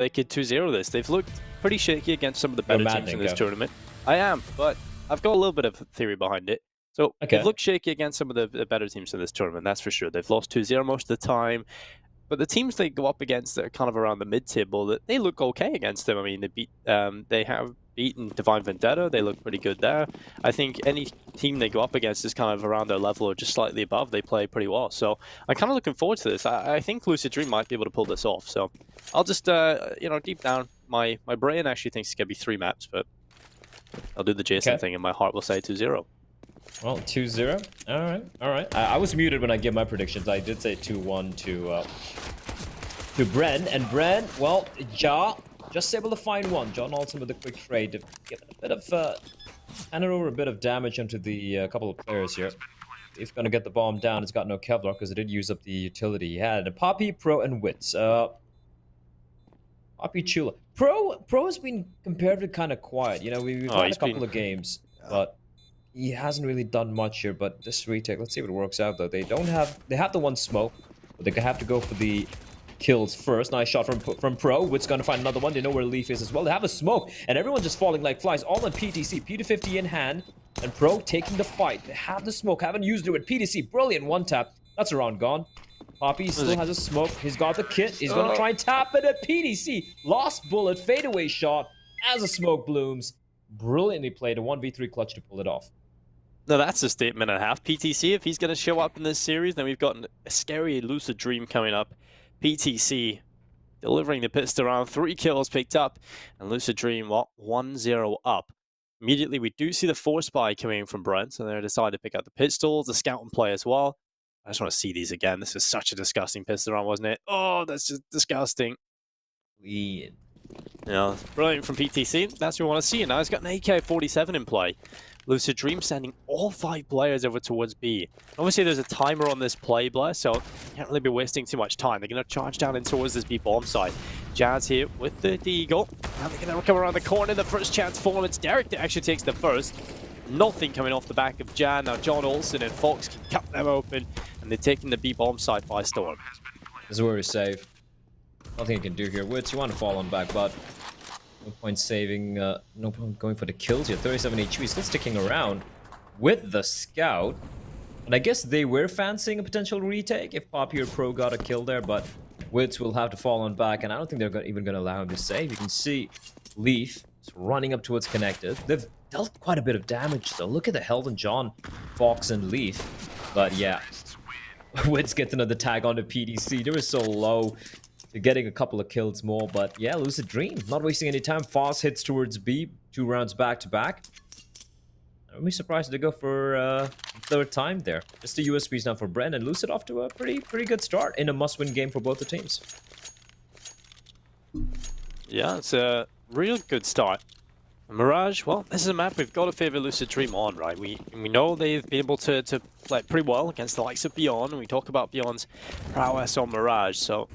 they could 2-0 this. They've looked pretty shaky against some of the better teams in this tournament. I am, but I've got a little bit of theory behind it. So they've looked shaky against some of the better teams in this tournament, that's for sure. They've lost 2-0 most of the time. But the teams they go up against that are kind of around the mid-table, they look okay against them. I mean, they have beaten Divine Vendetta. They look pretty good there. I think any team they go up against is kind of around their level or just slightly above. They play pretty well. So I'm kind of looking forward to this. I think Lucid Dream might be able to pull this off. So I'll just, deep down, my brain actually thinks it's going to be 3 maps, but I'll do the Jason thing and my heart will say 2-0. Well, 2-0. All right. I was muted when I gave my predictions. I did say 2-1 to Bren. And Bren, well, Ja just able to find one. John Alton with a quick trade to give a bit of handed over a bit of damage onto the couple of players here. He's gonna get the bomb down. It's got no Kevlar because it did use up the utility he had. And Poppy, Pro, and Wits. Poppy Chula. Pro has been comparatively kind of quiet. You know, we've had a couple of games, but he hasn't really done much here. But this retake, let's see if it works out though. They have the one smoke, but they have to go for the kills first. Nice shot from Pro. Wit's gonna find another one. They know where Leaf is as well. They have a smoke, and everyone's just falling like flies. All on PTC. P250 in hand, and Pro taking the fight. They have the smoke. Haven't used it with PTC. Brilliant one tap. That's a round gone. Poppy still has a smoke. He's got the kit. He's gonna try and tap it at PTC. Lost bullet. Fadeaway shot as the smoke blooms. Brilliantly played. A 1v3 clutch to pull it off. No, that's a statement and a half. PTC, if he's going to show up in this series, then we've got a scary Lucid Dream coming up. PTC delivering the pistol round, 3 kills picked up, and Lucid Dream, 1-0 up. Immediately, we do see the force buy coming in from Bren, so they decide to pick up the pistols, the scout and play as well. I just want to see these again. This is such a disgusting pistol round, wasn't it? Oh, that's just disgusting. Weird. Yeah, brilliant from PTC. That's what we want to see. Now he's got an AK-47 in play. Lucid Dream sending all 5 players over towards B. Obviously, there's a timer on this play, Blair, so you can't really be wasting too much time. They're going to charge down in towards this B bomb site. Jazz here with the Deagle. Now they're going to come around the corner. The first chance for him. It's Derek that actually takes the first. Nothing coming off the back of Jan. Now John Olsen and Fox can cut them open, and they're taking the B bomb site by storm. This is where we're safe. Nothing you can do here. Wits, you want to fall on back, but no point saving, no point going for the kills here. 37 HP, still sticking around with the scout. And I guess they were fancying a potential retake if Poppy or Pro got a kill there, but Wits will have to fall on back, and I don't think they're even going to allow him to save. You can see Leaf is running up towards Connected. They've dealt quite a bit of damage, though. Look at the health on John, Fox, and Leaf. But yeah, Wits gets another tag onto PDC. They were so low. They're getting a couple of kills more, but yeah, Lucid Dream, not wasting any time. Foss hits towards B, 2 rounds back to back. I'm be surprised if they go for 3rd time there. Just the USPs now for Bren, and Lucid off to a pretty good start in a must-win game for both the teams. Yeah, it's a real good start. Mirage, well, this is a map we've got to favor Lucid Dream on, right? We know they've been able to play pretty well against the likes of Beyond, and we talk about Beyond's prowess on Mirage, so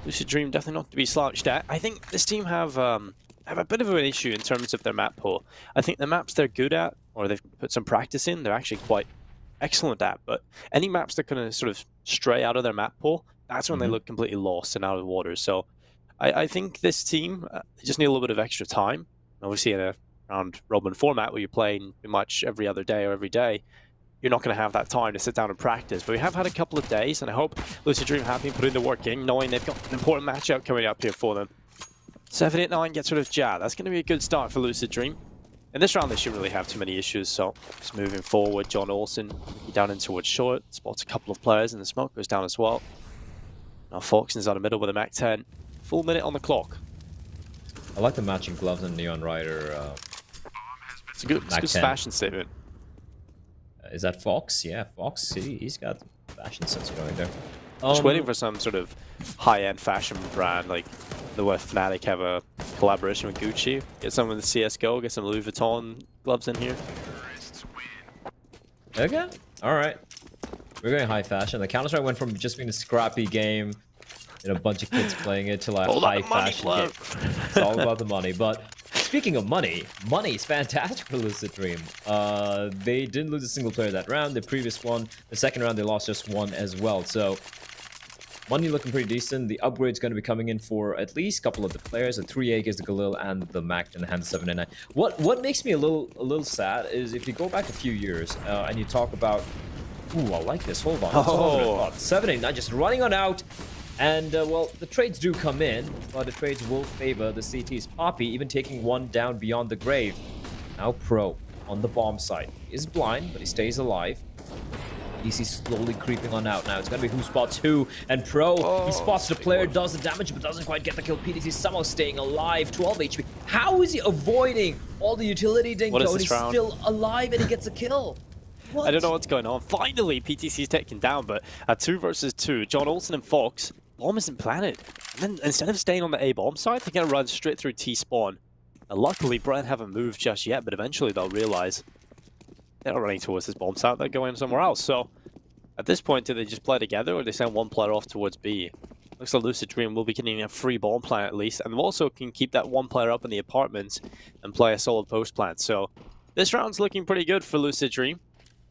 Lucid Dream definitely not to be slouched at. I think this team have a bit of an issue in terms of their map pool. I think the maps they're good at, or they've put some practice in, they're actually quite excellent at. But any maps that kind of sort of stray out of their map pool, that's when they look completely lost and out of the water. So I think this team just need a little bit of extra time. Obviously, in a round-robin format where you're playing pretty much every other day or every day, you're not going to have that time to sit down and practice. But we have had a couple of days, and I hope Lucid Dream have been putting the work in, knowing they've got an important matchup coming up here for them. 789 gets rid of Ja. That's going to be a good start for Lucid Dream. In this round, they shouldn't really have too many issues, so just moving forward. John Olsen down in towards short, spots a couple of players, and the smoke goes down as well. Now Foxton's on the middle with a Mac-10. Full minute on the clock. I like the matching gloves and Neon Rider. It's a good fashion statement. Is that Fox? Yeah, Fox. He's got fashion sense going there. Just waiting for some sort of high-end fashion brand, like the way Fnatic have a collaboration with Gucci. Get some of the CSGO, get some Louis Vuitton gloves in here. Okay, all right. We're going high fashion. The Counter-Strike went from just being a scrappy game, a bunch of kids playing it, to like high fashion game. It's all about the money. But speaking of money, money is fantastic for Lucid Dream. They didn't lose a single player that round. The previous one, the second round, they lost just one as well. So Money looking pretty decent. The upgrade's going to be coming in for at least a couple of the players. The 3 is the Galil and the Mac in the hand 799. What makes me a little sad is if you go back a few years and you talk about, ooh, I like this. Hold on. Oh. 789 just running on out. And, well, the trades do come in, but the trades will favor the CT's Poppy, even taking one down beyond the grave. Now Pro on the bomb site. He is blind, but he stays alive. DC slowly creeping on out now. It's going to be who spots who. And Pro, he spots the player, does the damage, but doesn't quite get the kill. PTC somehow staying alive, 12 HP. How is he avoiding all the utility, Dinko? And he's still alive and he gets a kill. What? I don't know what's going on. Finally, PTC's taken down, but at 2 versus 2, John Olsen and Fox, bomb isn't planted. And then instead of staying on the A bomb side, they're going to run straight through T spawn. And luckily, Bren haven't moved just yet, but eventually they'll realize they're not running towards this bomb site, they're going somewhere else. So at this point, do they just play together or do they send one player off towards B? Looks like Lucid Dream will be getting a free bomb plant at least, and they also can keep that one player up in the apartments and play a solid post plant. So this round's looking pretty good for Lucid Dream.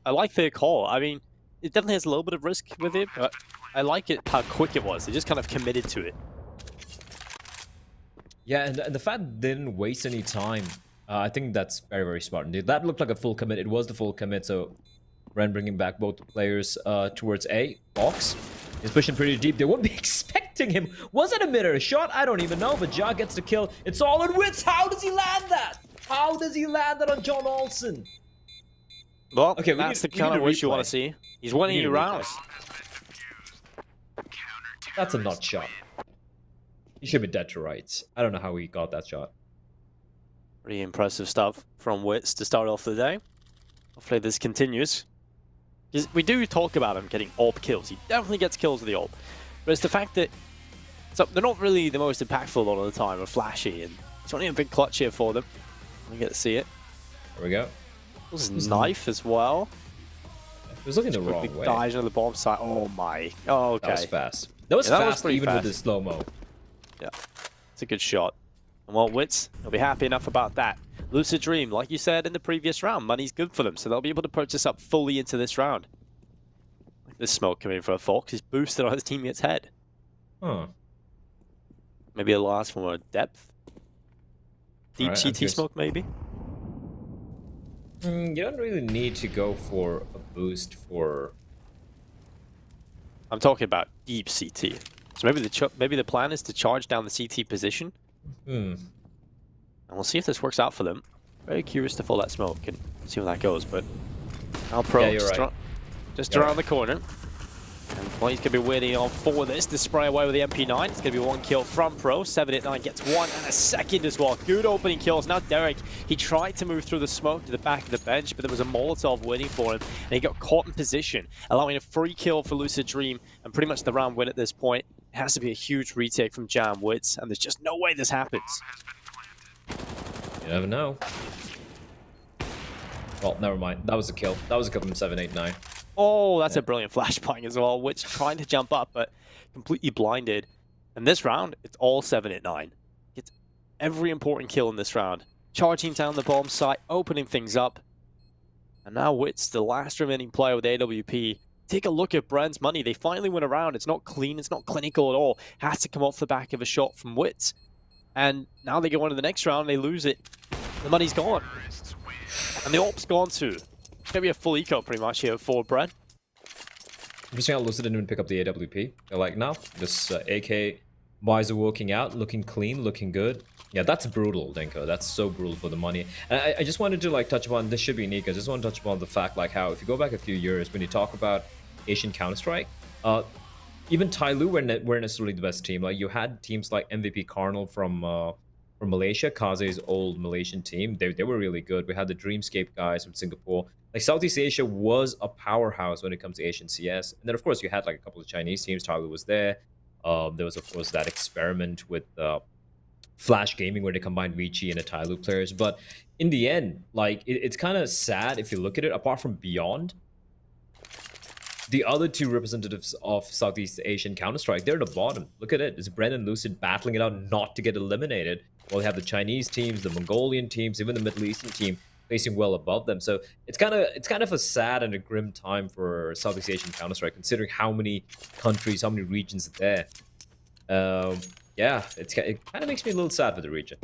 I like their call. I mean, it definitely has a little bit of risk with it, but I like it how quick it was. They just kind of committed to it. Yeah, and the fact they didn't waste any time, I think that's very, very smart. Indeed, that looked like a full commit. It was the full commit, so Bren bringing back both the players towards A. Fox is pushing pretty deep. They won't be expecting him. Was it a mid or a shot? I don't even know, but Ja gets the kill. It's all in Wits. How does he land that? How does he land that on John Olsen? Well, okay, that's the kind of wish you want to see. He's winning you rounds. That's a nut shot. He should be dead to rights. I don't know how he got that shot. Pretty impressive stuff from Wits to start off the day. Hopefully this continues. We do talk about him getting AWP kills. He definitely gets kills with the AWP. But it's the fact that they're not really the most impactful a lot of the time or flashy. And it's only a big clutch here for them. We get to see it. There we go. This is knife as well. It was looking the wrong way. Dies on the bomb side. Oh my. Oh, okay. That was fast. That was fast even fast. with the slow-mo. Yeah. It's a good shot. And well, Wits, they'll be happy enough about that. Lucid Dream, like you said in the previous round, money's good for them, so they'll be able to purchase up fully into this round. Like this smoke coming for a Fox. He's boosted on his teammate's head. Huh. Maybe a last from a depth. Deep right, CT smoke, maybe? You don't really need to go for a boost for... I'm talking about deep CT. So maybe the plan is to charge down the CT position. And we'll see if this works out for them. Very curious to follow that smoke and see where that goes. But now Pro just around the corner. And well, he's going to be waiting on for this to spray away with the MP9. It's going to be one kill from Pro. 789 gets one and a second as well. Good opening kills. Now Derek, he tried to move through the smoke to the back of the bench, but there was a Molotov waiting for him. And he got caught in position, allowing a free kill for Lucid Dream. And pretty much the round win at this point. It has to be a huge retake from Jam Wits. And there's just no way this happens. You never know. Well, never mind. That was a kill. That was a kill from 789. Oh, that's a brilliant flashbang as well, which trying to jump up, but completely blinded. And this round, it's all 789. Gets every important kill in this round. Charging down the bomb site, opening things up. And now Wits, the last remaining player with AWP. Take a look at Bren's money. They finally win a round. It's not clean, it's not clinical at all. Has to come off the back of a shot from Wits. And now they go on to the next round, they lose it. The money's gone. And the AWP's gone too. It's going to be a full eco pretty much here for Bren. Interesting how Lucid didn't even pick up the AWP. They're like, no, this AK buys are working out, looking clean, looking good. Yeah, that's brutal, Denko. That's so brutal for the money. And I just wanted to like touch upon, this should be unique, I just want to touch upon the fact like how if you go back a few years, when you talk about Asian Counter-Strike, even Tyloo weren't necessarily the best team. Like you had teams like MVP Carnal from Malaysia, Kaze's old Malaysian team. They were really good. We had the Dreamscape guys from Singapore. Like Southeast Asia was a powerhouse when it comes to Asian CS. And then of course you had like a couple of Chinese teams. Tyloo was there. There was of course that experiment with Flash Gaming where they combined Vici and the Tyloo players. But in the end, like it's kind of sad if you look at it. Apart from Beyond, the other two representatives of Southeast Asian Counter-Strike, they're at the bottom. Look at it. It's Bren and Lucid battling it out not to get eliminated. While we have the Chinese teams, the Mongolian teams, even the Middle Eastern team placing well above them. So it's kind of a sad and a grim time for Southeast Asian Counter-Strike, considering how many countries, how many regions there. Yeah, it kind of makes me a little sad for the region.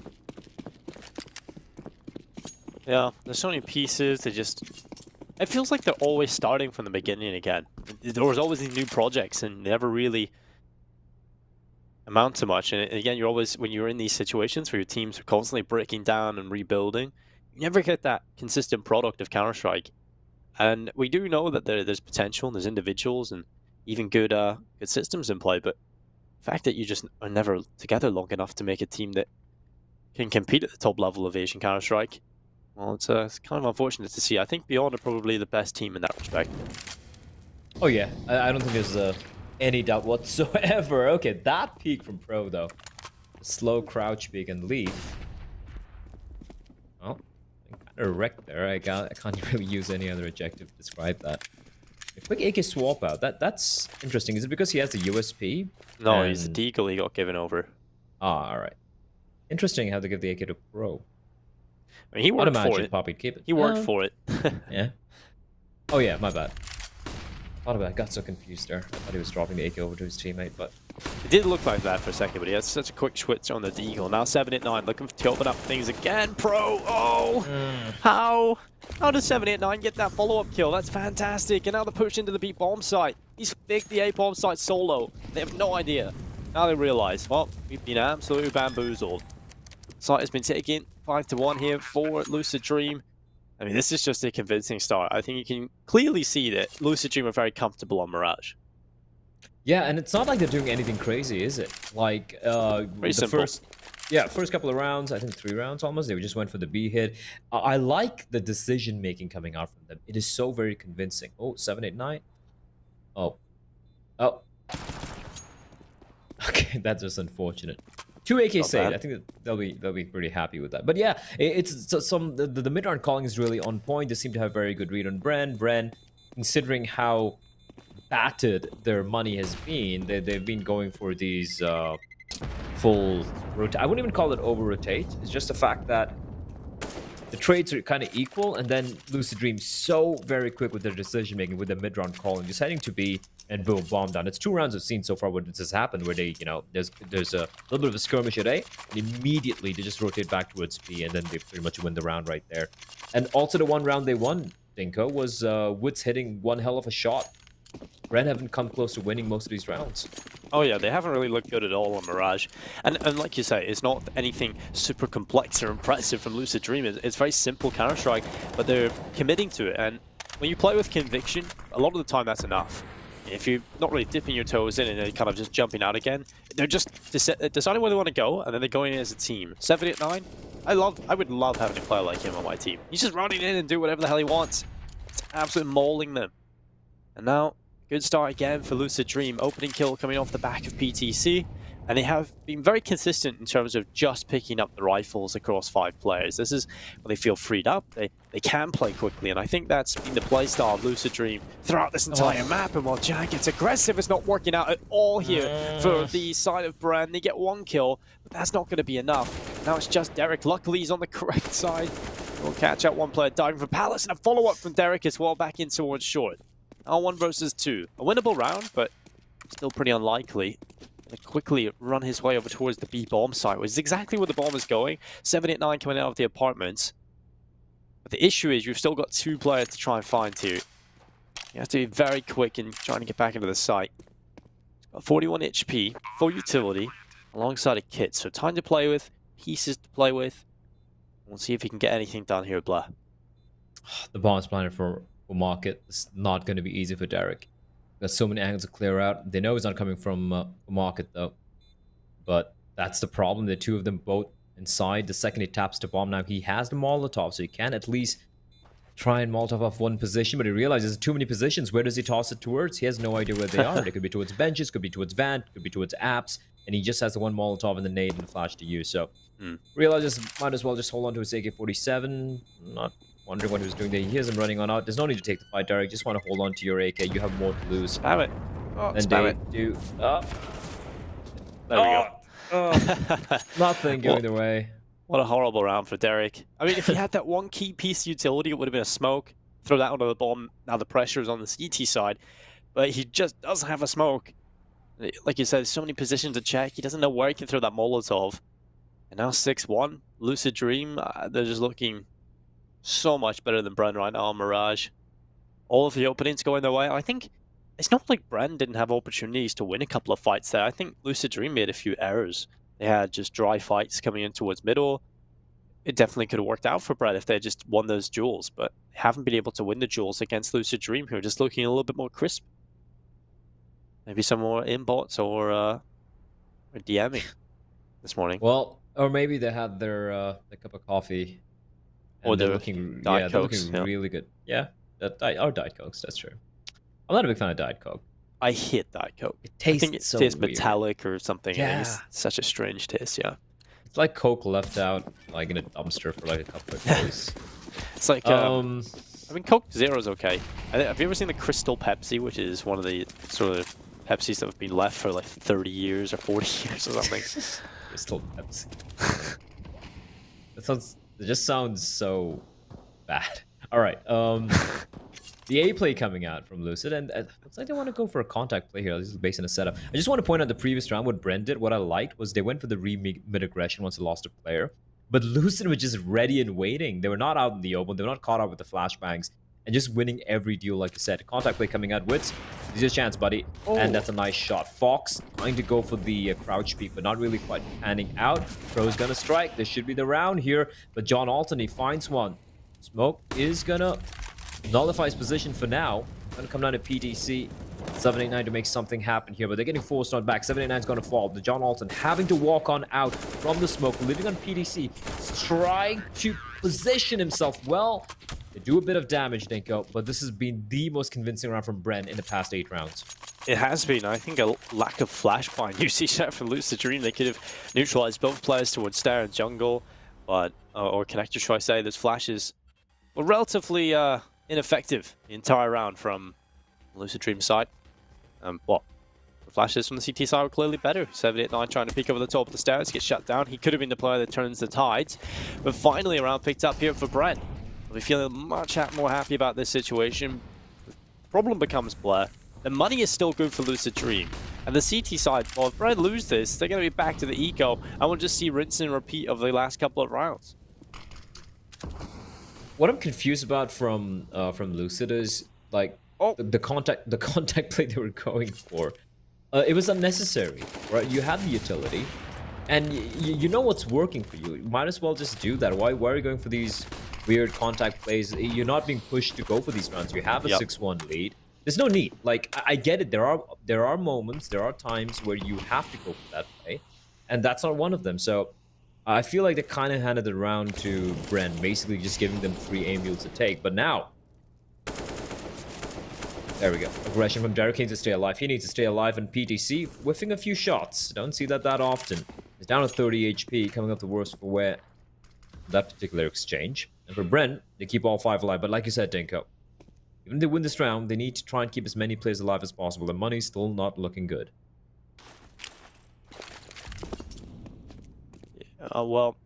Yeah, there's so many pieces. It feels like they're always starting from the beginning again. There was always these new projects, and they never really amount to much. And again, when you're in these situations where your teams are constantly breaking down and rebuilding, you never get that consistent product of Counter-Strike. And we do know that there's potential, and there's individuals, and even good systems in play. But the fact that you just are never together long enough to make a team that can compete at the top level of Asian Counter-Strike, well, it's kind of unfortunate to see. I think Beyond are probably the best team in that respect. Oh yeah, I don't think there's any doubt whatsoever. Okay, that peek from Pro though, slow crouch peek and leaf. Well, kind of wrecked there. I can't really use any other adjective to describe that. A quick AK swap out. That's interesting. Is it because he has the USP? No, he's the Deagle. He got given over. Ah, all right. Interesting how they give the AK to Pro. I mean, he worked for it. Poppy'd keep it. He worked for it. Yeah. Oh yeah, my bad. I got so confused there. I thought he was dropping the AK over to his teammate, but it did look like that for a second, but he has such a quick switch on the Deagle. Now 789 looking to open up things again. Pro, how does 789 get that follow-up kill? That's fantastic. And now the push into the B bomb site. He's picked the A bomb site solo. They have no idea. Now they realize, well, we've been absolutely bamboozled. Site has been taken 5-1 here for Lucid Dream. I mean, this is just a convincing start. I think you can clearly see that Lucid Dream are very comfortable on Mirage. Yeah, and it's not like they're doing anything crazy, is it? Like, first couple of rounds, I think 3 rounds almost, they just went for the B hit. I like the decision-making coming out from them. It is so very convincing. Oh, 789. Oh. Okay, that's just unfortunate. 2 AK saved. I think that they'll be pretty happy with that. But yeah, the mid-round calling is really on point. They seem to have very good read on Bren. Bren, considering how battered their money has been, they've been going for these full rotate. I wouldn't even call it over-rotate. It's just the fact that the trades are kind of equal, and then Lucid Dream so very quick with their decision-making, with the mid-round calling, just heading to B, and boom, bomb down. It's 2 rounds I've seen so far where this has happened, where they, there's a little bit of a skirmish at A, and immediately they just rotate back towards B, and then they pretty much win the round right there. And also the 1 round they won, Dinko, was Woods hitting one hell of a shot. Bren haven't come close to winning most of these rounds. Oh yeah, they haven't really looked good at all on Mirage. And like you say, it's not anything super complex or impressive from Lucid Dream. It's very simple Counter-Strike, but they're committing to it. And when you play with conviction, a lot of the time that's enough. If you're not really dipping your toes in and then kind of just jumping out again, they're just deciding where they want to go, and then they're going in as a team. 789, I would love having a player like him on my team. He's just running in and do whatever the hell he wants. It's absolutely mauling them. And now, good start again for Lucid Dream. Opening kill coming off the back of PTC. And they have been very consistent in terms of just picking up the rifles across 5 players. This is when they feel freed up. They can play quickly. And I think that's been the playstyle of Lucid Dream throughout this entire map. And while Jack gets aggressive, it's not working out at all here for the side of Bren. They get 1 kill, but that's not going to be enough. Now it's just Derek. Luckily, he's on the correct side. We'll catch out 1 player diving from Palace. And a follow-up from Derek as well, back in towards short. Now 1 versus 2. A winnable round, but still pretty unlikely. Gonna quickly run his way over towards the B bomb site, which is exactly where the bomb is going. 789 coming out of the apartments. But the issue is you've still got 2 players to try and find 2. You have to be very quick in trying to get back into the site. He's got 41 HP, full utility, alongside a kit. So time to play with, pieces to play with. We'll see if he can get anything done here at Blair. The bomb's planted for market. It's not going to be easy for Derek. Got so many angles to clear out. They know he's not coming from market though, but that's the problem. The 2 of them both inside. The second he taps the bomb, now he has the Molotov, so he can at least try and Molotov off 1 position, but he realizes there's too many positions. Where does he toss it towards? He has no idea where they are. They could be towards benches, could be towards vent, could be towards apps, and he just has the 1 Molotov and the nade and the flash to use. So realizes might as well just hold on to his AK-47. Not wondering what he was doing there. He hears him running on out. There's no need to take the fight, Derek. Just want to hold on to your AK. You have more to lose. Spam it. Oh, and spam it. Do. There we go. Nothing going their way. What a horrible round for Derek. I mean, if he had that one key piece of utility, it would have been a smoke. Throw that onto the bomb. Now the pressure is on the CT side. But he just doesn't have a smoke. Like you said, so many positions to check. He doesn't know where he can throw that Molotov. And now 6-1. Lucid Dream, they're just looking so much better than Bren right now on Mirage. All of the openings going their way. I think it's not like Bren didn't have opportunities to win a couple of fights there. I think Lucid Dream made a few errors. They had just dry fights coming in towards middle. It definitely could have worked out for Bren if they had just won those duels, but they haven't been able to win the duels against Lucid Dream, who are just looking a little bit more crisp. Maybe some more inbots or DMing this morning. Well, or maybe they had their cup of coffee. Or they're their looking, Diet they're Cokes, looking really good. Yeah, or Diet Cokes, that's true. I'm not a big fan of Diet Coke. I hate Diet Coke. It tastes I think it so tastes weird. metallic or something. Yeah. It's such a strange taste, yeah. It's like Coke left out, like in a dumpster for like a couple of days. It's like, I mean, Coke Zero is okay. Have you ever seen the Crystal Pepsi, which is one of the sort of Pepsis that have been left for like 30 years or 40 years or something? Crystal Pepsi. It just sounds so bad. All right. The A play coming out from Lucid, and it looks like they want to go for a contact play here. This is based on a setup. I just want to point out the previous round, what Bren did. What I liked was they went for the mid-aggression once they lost a player. But Lucid was just ready and waiting. They were not out in the open. They were not caught up with the flashbangs. And just winning every duel, like you said. Contact play coming out. Wits, this is your chance, buddy. Oh. And that's a nice shot. Fox trying to go for the crouch peek, but not really quite panning out. Pro's going to strike. This should be the round here. But John Alton, he finds one. Smoke is going to nullify his position for now. Gonna come down to PTC. 789 to make something happen here, but they're getting forced on back. 789 is going to fall. The John Alton having to walk on out from the smoke, living on PTC, trying to position himself well. They do a bit of damage, Dinko, but this has been the most convincing round from Bren in the past 8 rounds. It has been. I think a lack of flashbang. UC set from Lucid Dream. They could have neutralized both players towards Stair and Jungle, but or Connector, should I say. Those flashes were relatively ineffective the entire round from Lucid Dream side. The flashes from the CT side were clearly better. 789 trying to peek over the top of the stairs, gets shut down. He could have been the player that turns the tides. But finally a round picked up here for Bren. We're feeling much more happy about this situation. The problem becomes Blair. The money is still good for Lucid Dream. And the CT side, well, if Bren lose this, they're going to be back to the eco. And we'll just see rinse and repeat of the last couple of rounds. What I'm confused about from Lucid is like the contact play they were going for. It was unnecessary, right? You have the utility, and you know what's working for you. You might as well just do that. Why are you going for these weird contact plays? You're not being pushed to go for these rounds. You have a 6-1 lead. There's no need. Like, I get it. There are moments, there are times where you have to go for that play, and that's not one of them. So I feel like they kind of handed the round to Bren, basically just giving them free aim mules to take. But now, there we go. Aggression from Derek Kane to stay alive. He needs to stay alive, and PTC whiffing a few shots. Don't see that often. He's down to 30 HP, coming up the worst for wear that particular exchange. And for Bren, they keep all 5 alive. But like you said, Dinko, even if they win this round, they need to try and keep as many players alive as possible. The money's still not looking good. Well,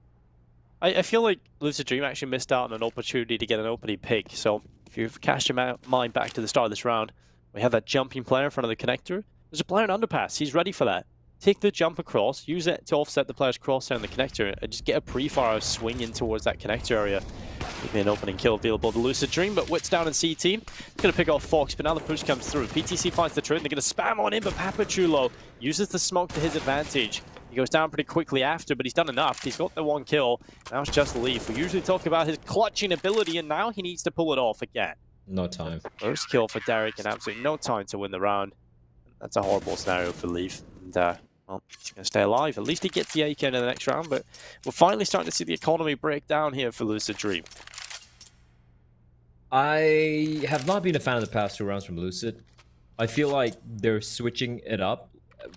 I feel like Lucid Dream actually missed out on an opportunity to get an opening pick. So if you've cast your mind back to the start of this round, we have that jumping player in front of the connector. There's a player in underpass. He's ready for that. Take the jump across, use it to offset the player's crosshair on the connector, and just get a pre-fire swing in towards that connector area. Give me an opening kill available to Lucid Dream, but Wit's down in CT. He's going to pick off Fox, but now the push comes through. PTC finds the turret, they're going to spam on him, but Papachulo uses the smoke to his advantage. He goes down pretty quickly after, but he's done enough. He's got the 1 kill. Now it's just Leaf. We usually talk about his clutching ability, and now he needs to pull it off again. No time. First kill for Derek, and absolutely no time to win the round. That's a horrible scenario for Leaf. And, well, he's going to stay alive. At least he gets the AK in the next round, but we're finally starting to see the economy break down here for Lucid Dream. I have not been a fan of the past 2 rounds from Lucid. I feel like they're switching it up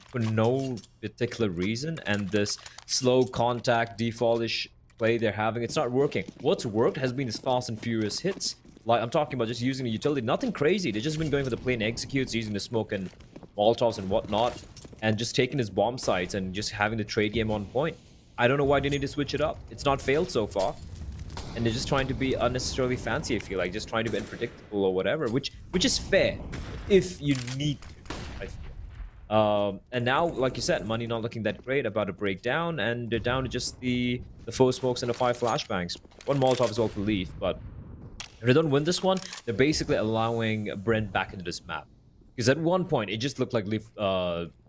for no particular reason, and this slow contact default-ish play they're having, it's not working. What's worked has been these fast and furious hits. Like, I'm talking about just using the utility, nothing crazy. They've just been going for the plain executes, using the smoke and Molotovs and whatnot, and just taking his bomb sites and just having the trade game on point. I don't know why they need to switch it up. It's not failed so far. And they're just trying to be unnecessarily fancy, I feel like. Just trying to be unpredictable or whatever, which is fair if you need to, I feel. And now, like you said, money not looking that great, about to break down, and they're down to just the 4 smokes and the 5 flashbangs. 1 Molotov is all for Leaf, but if they don't win this one, they're basically allowing Bren back into this map. Because at one point, it just looked like Leaf,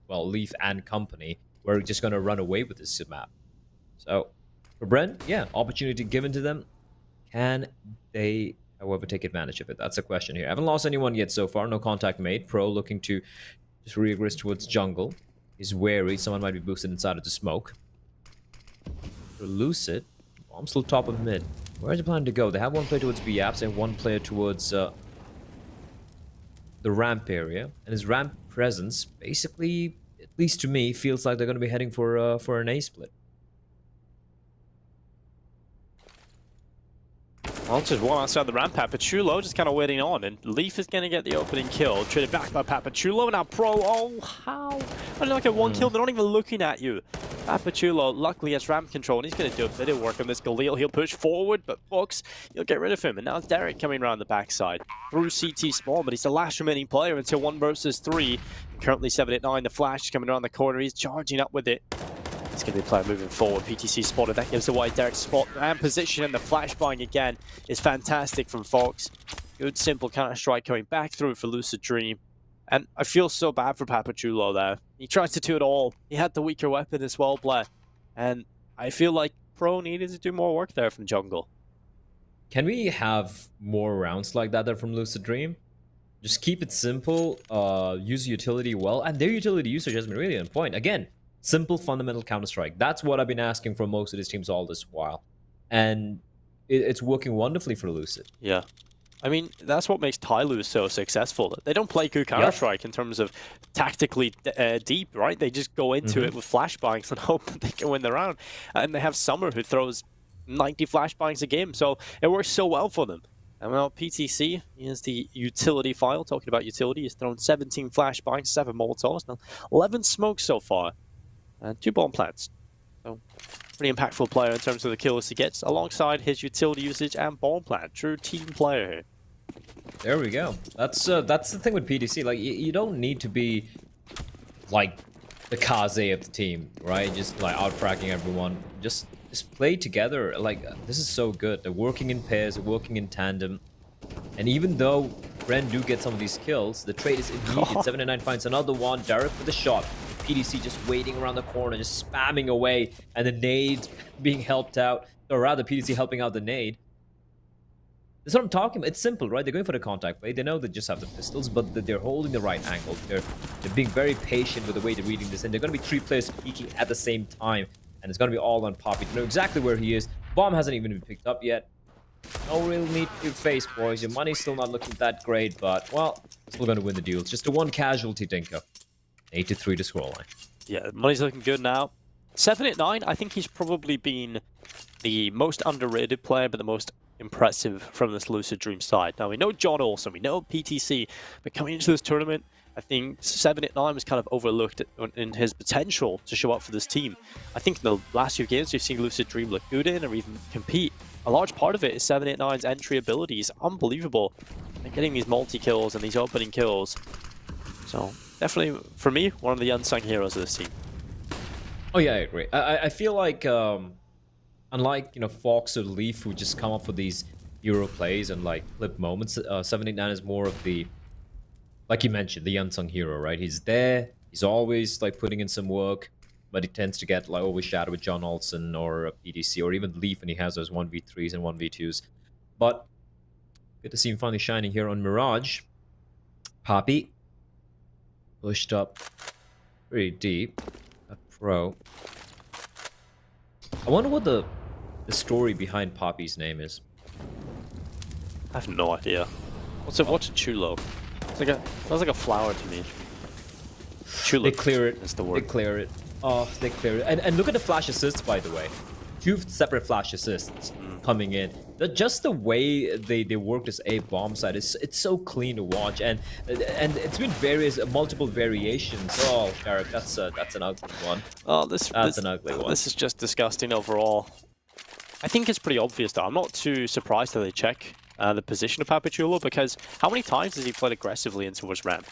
Leaf and company were just going to run away with this map. So, for Bren, yeah, opportunity given to them. Can they, however, take advantage of it? That's the question here. I haven't lost anyone yet so far. No contact made. Pro looking to just regress towards jungle. He's wary. Someone might be boosted inside of the smoke. For Lucid, bomb's still top of mid. Where's the plan to go? They have 1 player towards B apps and 1 player towards the ramp area. And his ramp presence, basically, at least to me, feels like they're going to be heading for an A split. Well, just one outside the ramp. Papachulo just kind of waiting on, and Leaf is going to get the opening kill. Traded back by Papachulo. Now Pro, oh, how? Only like a 1 kill, they're not even looking at you. Papachulo luckily has ramp control, and he's going to do a bit of work on this Galil. He'll push forward, but Fox, he'll get rid of him. And now it's Derek coming around the backside through CT spawn, but he's the last remaining player until 1 versus 3. Currently 7-8-9, the flash is coming around the corner. He's charging up with it. It's going to be a player moving forward. PTC spotted. That gives away Derek's spot and position, and the flashbang again is fantastic from Fox. Good, simple counter-strike coming back through for Lucid Dream. And I feel so bad for Papachulo there. He tried to do it all. He had the weaker weapon as well, Blair. And I feel like Pro needed to do more work there from jungle. Can we have more rounds like that from Lucid Dream? Just keep it simple, use utility well, and their utility usage has been really on point. Again, simple, fundamental Counter-Strike. That's what I've been asking from most of these teams all this while. And it's working wonderfully for Lucid. Yeah. I mean, that's what makes Tyloo so successful. They don't play good Counter-Strike in terms of tactically deep, right? They just go into it with flashbangs and hope that they can win the round. And they have Summer who throws 90 flashbangs a game, so it works so well for them. And well, PTC is the utility file. Talking about utility, he's thrown 17 flashbangs, 7 Molotovs, now 11 smokes so far, and 2 bomb plants. So, pretty impactful player in terms of the kills he gets, alongside his utility usage and bomb plant. True team player here. There we go. That's the thing with PTC. Like, you don't need to be like the Kaze of the team, right? Just like out-fracking everyone. Just play together. Like, this is so good. They're working in pairs, they're working in tandem. And even though Bren do get some of these kills, the trade is immediate. 7-9 finds another one. Derek with the shot. PDC just waiting around the corner, just spamming away, and the nade being helped out, or rather PDC helping out the nade. That's what I'm talking about. It's simple, right? They're going for the contact play. They know they just have the pistols, but they're holding the right angle. They're being very patient with the way they're reading this, and they're going to be 3 players peeking at the same time, and it's going to be all on Poppy. They know exactly where he is. Bomb hasn't even been picked up yet. No real need to face, boys. Your money's still not looking that great, but, well, still going to win the deal. It's just a 1 casualty, Dinko. 8-3 to scoreline. Yeah, money's looking good now. 7-8-9, I think he's probably been the most underrated player, but the most impressive from this Lucid Dream side. Now, we know John Olsen, we know PTC, but coming into this tournament, I think 7-8-9 was kind of overlooked in his potential to show up for this team. I think in the last few games, we've seen Lucid Dream look good in or even compete. A large part of it is 7-8-9's entry ability is unbelievable. And getting these multi-kills and these opening kills. So, definitely, for me, one of the unsung heroes of this team. Oh yeah, I agree. I feel like, unlike, you know, Fox or Leaf, who just come up with these hero plays and, like, flip moments, 7-8-9 is more of the, like you mentioned, the unsung hero, right? He's there, he's always, like, putting in some work, but he tends to get, like, overshadowed with John Olsen or PDC, or even Leaf, and he has those 1v3s and 1v2s. But, good to see him finally shining here on Mirage. Poppy. Pushed up pretty deep. A Pro. I wonder what the story behind Poppy's name is. I have no idea. What's a chulo? It's like sounds like a flower to me. Chulo. They clear it. That's the word. They clear it. Oh, they clear it. And look at the flash assists, by the way. 2 separate flash assists coming in. Just the way they work this A bomb side, it's so clean to watch, and it's been multiple variations. Oh, Derek, that's an ugly one. Oh, that's an ugly one. This is just disgusting overall. I think it's pretty obvious though. I'm not too surprised that they check the position of Papachulo, because how many times has he played aggressively into his ramp?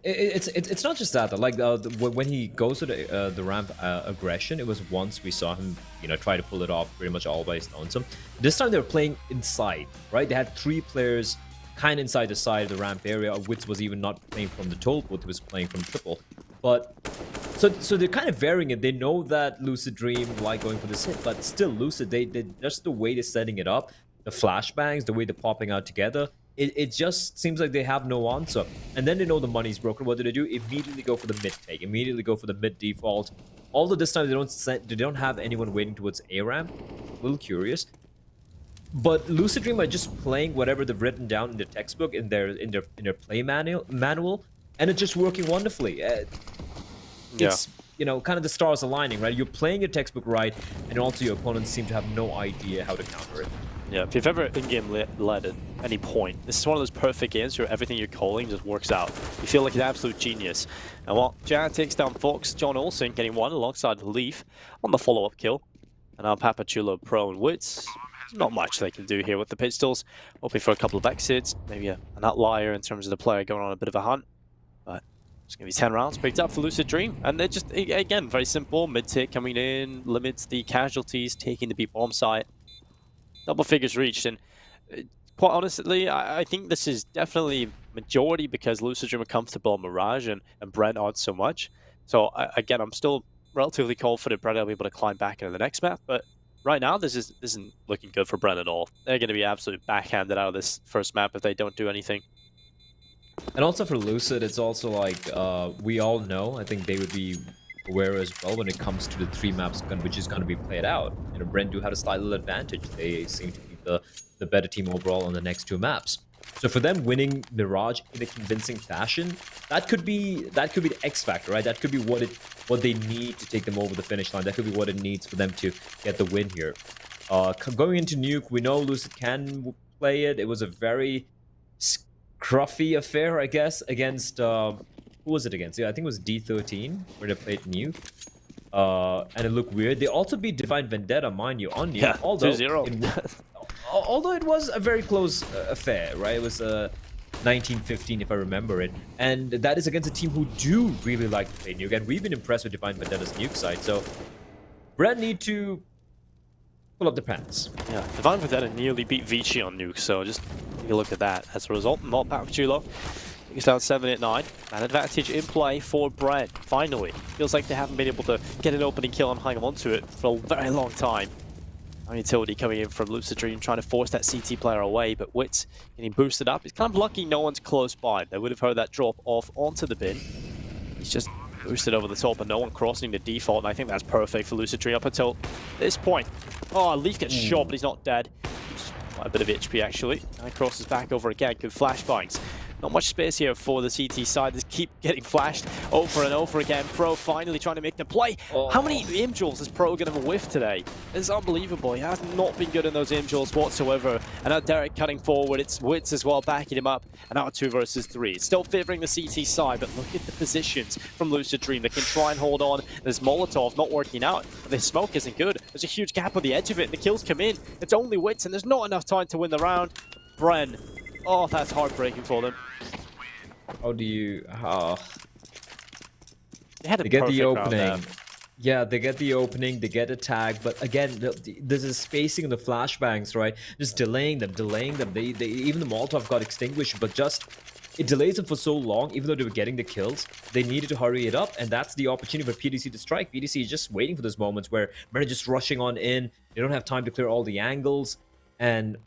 It's not just that though. Like when he goes to the ramp aggression, it was once we saw him, try to pull it off pretty much all by lonesome. This time they were playing inside, right? They had 3 players kind of inside the side of the ramp area. Witz was even not playing from the toll booth; he was playing from triple. But so they're kind of varying it. They know that Lucid Dream like going for this hit, but still Lucid, they just the way they're setting it up, the flashbangs, the way they're popping out together. It just seems like they have no answer. And then they know the money's broken. What do? Immediately go for the mid take. Immediately go for the mid default. Although this time they don't have anyone waiting towards A ramp. A little curious. But Lucid Dream are just playing whatever they've written down in their textbook, in their play manual, and it's just working wonderfully. It's kind of the stars aligning, right? You're playing your textbook right, and also your opponents seem to have no idea how to counter it. Yeah, if you've ever in-game led at any point, this is one of those perfect games where everything you're calling just works out. You feel like an absolute genius. And while Jan takes down Fox, John Olsen getting one alongside Leaf on the follow-up kill. And now Papachulo, Pro, and Witz. Not much they can do here with the pistols. Hoping for a couple of exits, maybe an outlier in terms of the player going on a bit of a hunt. But it's going to be 10 rounds picked up for Lucid Dream. And they're just, again, very simple. Mid-tick coming in, limits the casualties, taking the B bomb site. Double figures reached, and quite honestly, I think this is definitely majority because Lucid Dream are comfortable on Mirage and Bren aren't so much. So again, I'm still relatively confident Bren will be able to climb back into the next map, but right now this isn't looking good for Bren at all. They're going to be absolutely backhanded out of this first map if they don't do anything. And also for Lucid, it's also like we all know, I think they would be aware as well when it comes to the 3 maps which is going to be played out. Bren do have a slight little advantage. They seem to be the better team overall on the next 2 maps. So for them winning Mirage in a convincing fashion, that could be the X factor, right? That could be what they need to take them over the finish line. That could be what it needs for them to get the win here. Going into Nuke, we know Lucid can play it. It was a very scruffy affair, I guess, against who was it against? Yeah, I think it was D13 where they played Nuke. And it looked weird. They also beat Divine Vendetta, mind you, on Nuke. Yeah, although 2-0. Although it was a very close affair, right? It was 19-15 if I remember it. And that is against a team who do really like to play Nuke. And we've been impressed with Divine Vendetta's Nuke side. So Bren need to pull up the pants. Yeah, Divine Vendetta nearly beat Vici on Nuke, so just take a look at that. As a result, not Papachulo. He's down 7-9. An advantage in play for Bren. Finally. Feels like they haven't been able to get an opening kill and hang on to it for a very long time. Utility coming in from Lucid Dream, trying to force that CT player away, but Witz getting boosted up. He's kind of lucky no one's close by. They would have heard that drop off onto the bin. He's just boosted over the top and no one crossing the default, and I think that's perfect for Lucid Dream up until this point. Oh, Leaf gets shot, but he's not dead. Quite a bit of HP, actually. And crosses back over again. Good flashbangs. Not much space here for the CT side. They keep getting flashed over and over again. Pro finally trying to make the play. Oh. How many aim jewels is Pro going to whiff today? It's unbelievable. He has not been good in those aim jewels whatsoever. And now Derek cutting forward. It's Witz as well backing him up. And now 2 versus 3. It's still favoring the CT side, but look at the positions from Lucid Dream. They can try and hold on. There's Molotov not working out. The smoke isn't good. There's a huge gap on the edge of it. And the kills come in. It's only Witz, and there's not enough time to win the round. Bren. Oh, that's heartbreaking for them. How do you... They get the opening. Yeah, they get the opening, they get a tag, but again, there's a spacing in the flashbangs, right? Just delaying them. They even the Molotov got extinguished, but just... It delays them for so long, even though they were getting the kills. They needed to hurry it up, and that's the opportunity for PDC to strike. PDC is just waiting for those moments where they're just rushing on in. They don't have time to clear all the angles, and...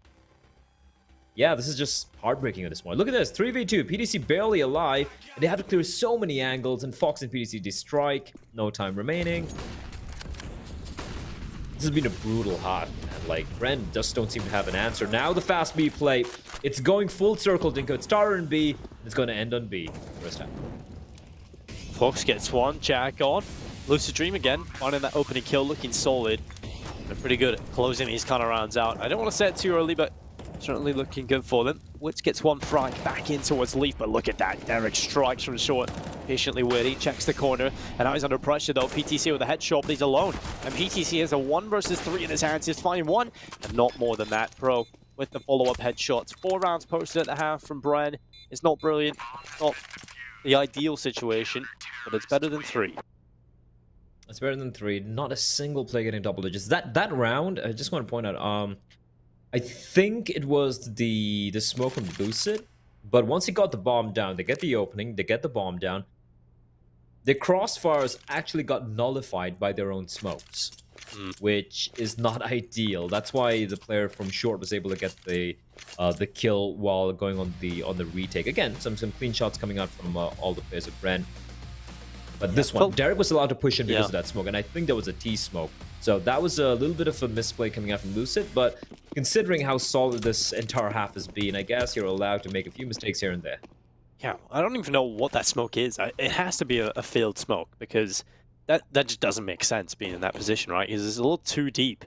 Yeah, this is just heartbreaking at this point. Look at this, 3v2, PDC barely alive, and they have to clear so many angles, and Fox and PDC de-strike, no time remaining. This has been a brutal hunt, and like, Bren just don't seem to have an answer. Now the fast B play, it's going full circle, Dinko. It started in B, and it's going to end on B. First half. Fox gets one, Jack on. Lucid Dream again, finding that opening kill, looking solid. They're pretty good at closing these kind of rounds out. I don't want to say it too early, but certainly looking good for them. Witz gets one frag back in towards Leaf, but look at that. Derek strikes from short, patiently waiting, checks the corner, and now he's under pressure though. PTC with a headshot, but he's alone. And PTC has a 1 versus 3 in his hands. He's finding one, and not more than that. Pro with the follow-up headshots. 4 rounds posted at the half from Bren. It's not brilliant, not the ideal situation, but it's better than 3. It's better than 3. Not a single player getting double digits. That round, I just want to point out, I think it was the smoke from Lucid, but once he got the bomb down, they get the opening, they get the bomb down. The crossfires actually got nullified by their own smokes, which is not ideal. That's why the player from short was able to get the kill while going on the retake. Again, some clean shots coming out from all the players of Bren. But this one, Derek was allowed to push in because of that smoke, and I think there was a T smoke. So that was a little bit of a misplay coming out from Lucid, but considering how solid this entire half has been, I guess you're allowed to make a few mistakes here and there. Yeah, I don't even know what that smoke is. It has to be a failed smoke, because that just doesn't make sense being in that position, right? It's a little too deep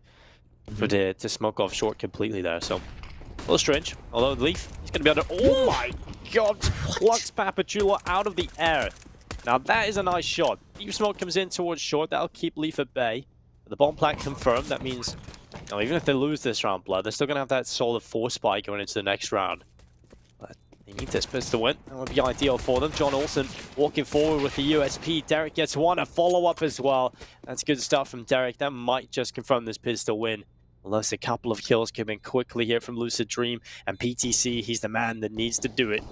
for to smoke off short completely there, so a little strange. Although Leaf, he's going to be under... Oh my god! Plucks Papachula out of the air. Now that is a nice shot. Deep smoke comes in towards short. That'll keep Leaf at bay. But the bomb plant confirmed. That means, even if they lose this round, Blood, they're still going to have that solid 4 spy going into the next round. But they need this pistol win. That would be ideal for them. John Olsen walking forward with the USP. Derek gets one, a follow-up as well. That's good stuff from Derek. That might just confirm this pistol win. Unless a couple of kills come in quickly here from Lucid Dream. And PTC, he's the man that needs to do it.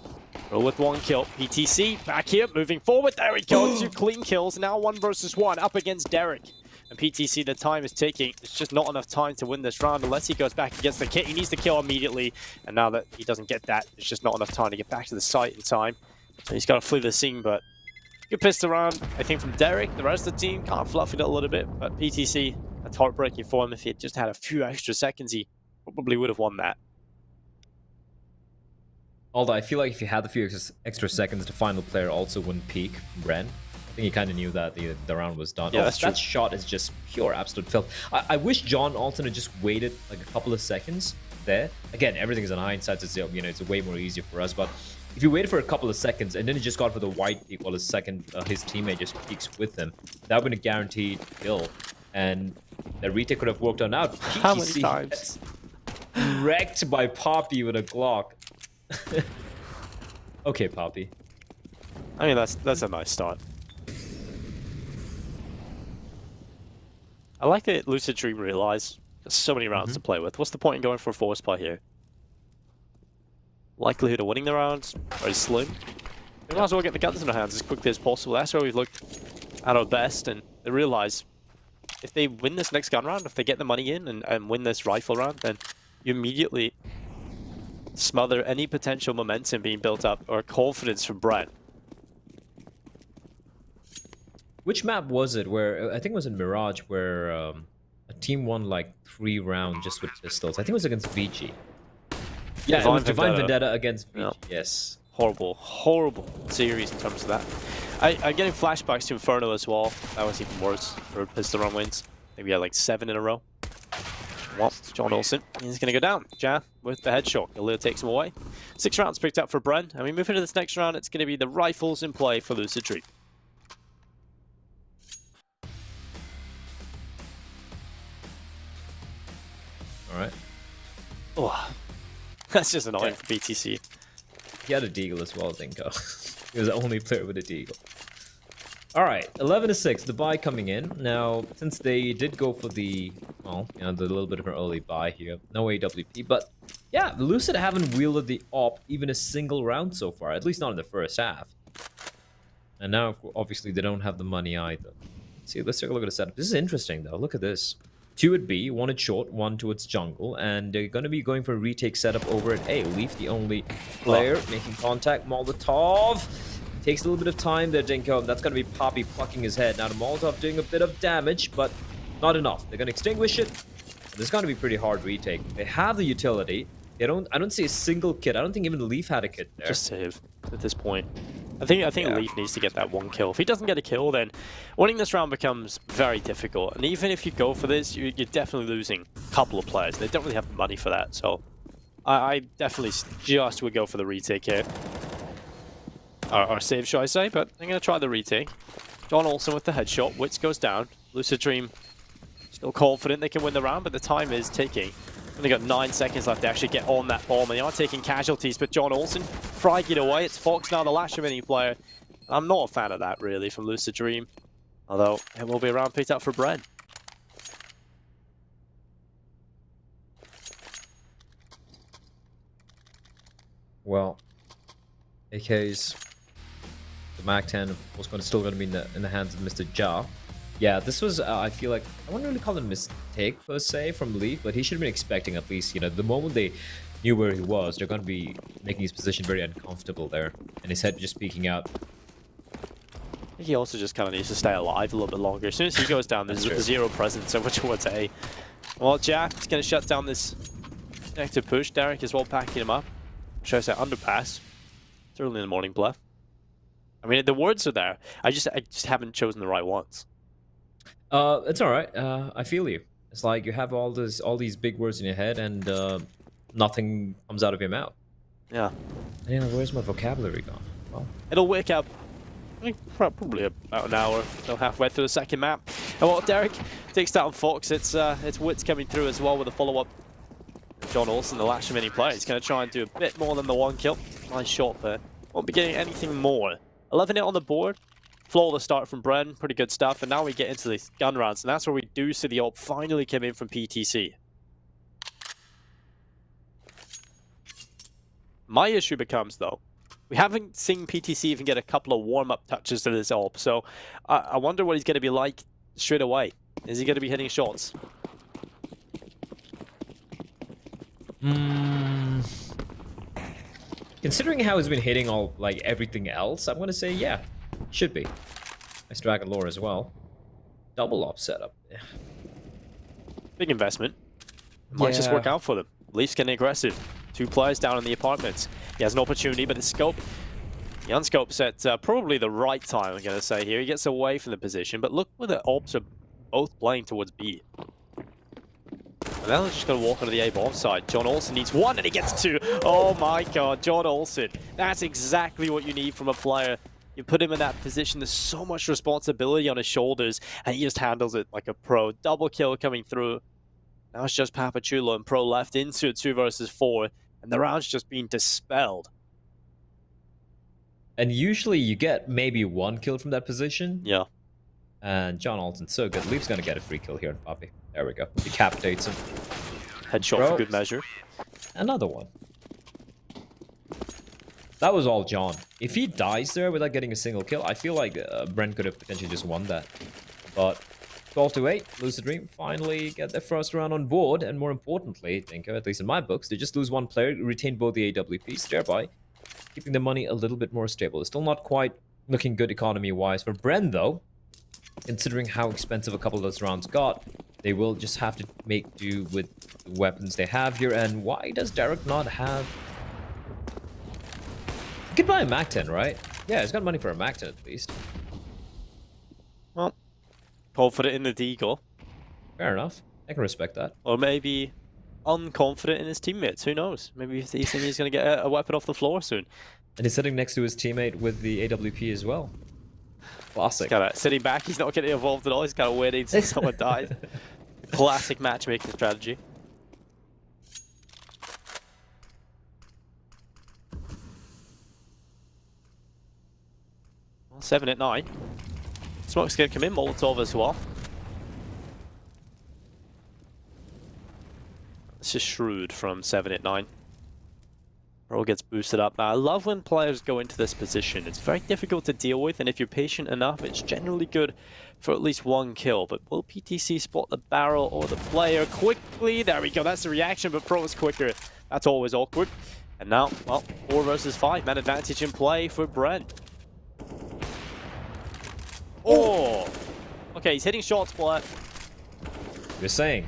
Roll with 1 kill. PTC back here, moving forward. There we go. 2 clean kills. Now 1 versus 1 up against Derek. And PTC, the time is ticking. It's just not enough time to win this round unless he goes back against the kit. He needs to kill immediately. And now that he doesn't get that, it's just not enough time to get back to the site in time. So he's got to flee the scene, but good pistol round, I think, from Derek. The rest of the team can't fluff it a little bit, but PTC, that's heartbreaking for him. If he had just had a few extra seconds, he probably would have won that. Although I feel like if you had a few extra seconds, the final player also wouldn't peek. Bren, I think he kind of knew that the round was done. Yeah, that's true. That shot is just pure absolute filth. I wish John Alton had just waited like a couple of seconds there. Again, everything's in hindsight. It's, it's way more easier for us. But if you waited for a couple of seconds and then he just got for the white peek while his teammate just peeks with him, that would have been a guaranteed kill. And the retake could have worked on out. How many times? Wrecked by Poppy with a Glock. Okay, Poppy. I mean, that's a nice start. I like that Lucid Dream realized there's so many rounds to play with. What's the point in going for a 4 spy here? Likelihood of winning the rounds very slim. We might as well get the guns in our hands as quickly as possible. That's where we've looked at our best, and they realize if they win this next gun round, if they get the money in and win this rifle round, then you immediately smother any potential momentum being built up or confidence from Bren. Which map was it where, I think it was in Mirage, where a team won like 3 rounds just with pistols? I think it was against VG. Yeah, it was Divine Vendetta against VG, yes. Horrible, horrible series in terms of that. I'm getting flashbacks to Inferno as well. That was even worse for pistol run wins. Maybe we had like 7 in a row. Well, John Olsen, he's going to go down. Ja with the headshot. Galil takes him away. 6 rounds picked up for Bren. And we move into this next round. It's going to be the rifles in play for Lucid Dream. Alright. Oh, that's just annoying for BTC. He had a deagle as well, I think. He was the only player with a deagle. Alright, 11-6, the buy coming in. Now, since they did go for the, well, the little bit of an early buy here, no AWP, but yeah, Lucid haven't wielded the AWP even a single round so far, at least not in the first half. And now, obviously, they don't have the money either. See, let's take a look at the setup. This is interesting, though. Look at this. 2 at B, 1 at short, 1 towards jungle, and they're going to be going for a retake setup over at A. Leaf, the only player making contact. Molotov takes a little bit of time there, Dinko. That's going to be Poppy plucking his head. Now the Molotov doing a bit of damage, but not enough. They're going to extinguish it. This is going to be pretty hard retake. They have the utility. I don't see a single kit. I don't think even Leaf had a kit there. Just save at this point. I think Yeah. Leaf needs to get that one kill. If he doesn't get a kill, then winning this round becomes very difficult. And even if you go for this, you're definitely losing a couple of players. They don't really have the money for that. So I definitely just would go for the retake here. Or save, should I say, but I'm going to try the retake. John Olsen with the headshot. Wits goes down. Lucid Dream still confident they can win the round, but the time is ticking. Only got 9 seconds left to actually get on that bomb, and they are taking casualties, but John Olsen fragging away. It's Fox now, the last remaining player. I'm not a fan of that, really, from Lucid Dream. Although, it will be a round picked up for Bren. Well, AK's the Mag 10 was still going to be in the hands of Mr. Ja. Yeah, this was, I feel like, I wouldn't really call it a mistake per se from Leaf, but he should have been expecting at least, the moment they knew where he was, they're going to be making his position very uncomfortable there, and his head just peeking out. I think he also just kind of needs to stay alive a little bit longer. As soon as he goes down, there's zero presence over towards A. Well, Jack's going to shut down this connected push. Derek is well packing him up. Shows that underpass. It's early in the morning, bluff. I mean, the words are there. I just haven't chosen the right ones. It's all right. I feel you. It's like you have all these big words in your head, and nothing comes out of your mouth. Yeah. And, where's my vocabulary gone? Well, it'll wake up. I think probably about an hour, so halfway through the second map. And while Derek takes down Fox, it's Wits coming through as well with a follow-up. John Olsen, the last remaining player, is going to try and do a bit more than the one kill. Nice shot there. Won't be getting anything more. 11 hit on the board. Flawless start from Bren. Pretty good stuff. And now we get into these gun rounds. And that's where we do see the ult finally come in from PTC. My issue becomes, though, we haven't seen PTC even get a couple of warm-up touches to this ult. So I wonder what he's going to be like straight away. Is he going to be hitting shots? Considering how he's been hitting everything else, I'm gonna say yeah, should be. Nice Dragon Lore as well. Double op setup. Yeah. Big investment. Might just work out for them. Leafs getting aggressive. 2 players down in the apartments. He has an opportunity, but the scope, the unscope's at probably the right time, I'm gonna say here. He gets away from the position, but look where the ops are both playing towards B. And now they're just going to walk onto the A bomb side. John Olsen needs 1 and he gets 2. Oh my god, John Olsen. That's exactly what you need from a player. You put him in that position, there's so much responsibility on his shoulders, and he just handles it like a pro. Double kill coming through. Now it's just Papachulo and Pro left into a 2 versus 4, and the round's just being dispelled. And usually you get maybe 1 kill from that position. Yeah. And John Alton's so good. Leaf's gonna get a free kill here in Poppy. There we go. Decapitates him. Headshot for good measure. Another one. That was all John. If he dies there without getting a single kill, I feel like Bren could have potentially just won that. But 12-8, Lucid Dream finally get their first round on board, and more importantly, I think, at least in my books, they just lose 1 player, retain both the AWPs, thereby keeping the money a little bit more stable. It's still not quite looking good economy-wise for Bren, though. Considering how expensive a couple of those rounds got, they will just have to make do with the weapons they have here. And why does Derek not have... He could buy a Mac 10, right? Yeah, he's got money for a Mac 10 at least. Well, confident in the deagle. Fair enough. I can respect that. Or maybe unconfident in his teammates. Who knows? Maybe he's thinking he's going to get a weapon off the floor soon. And he's sitting next to his teammate with the AWP as well. Classic. Kind of sitting back, he's not getting involved at all. He's kind of waiting until someone dies. Classic matchmaking strategy. Well, 7 at 9. Smoke's going to come in, Molotov as well. This is shrewd from 7 at 9. Pro gets boosted up. Now, I love when players go into this position. It's very difficult to deal with, and if you're patient enough, it's generally good for at least 1 kill. But will PTC spot the barrel or the player quickly? There we go. That's the reaction, but Pro is quicker. That's always awkward. And now, well, 4 versus 5. Man advantage in play for Bren. Oh! Okay, he's hitting shots, but... You're saying.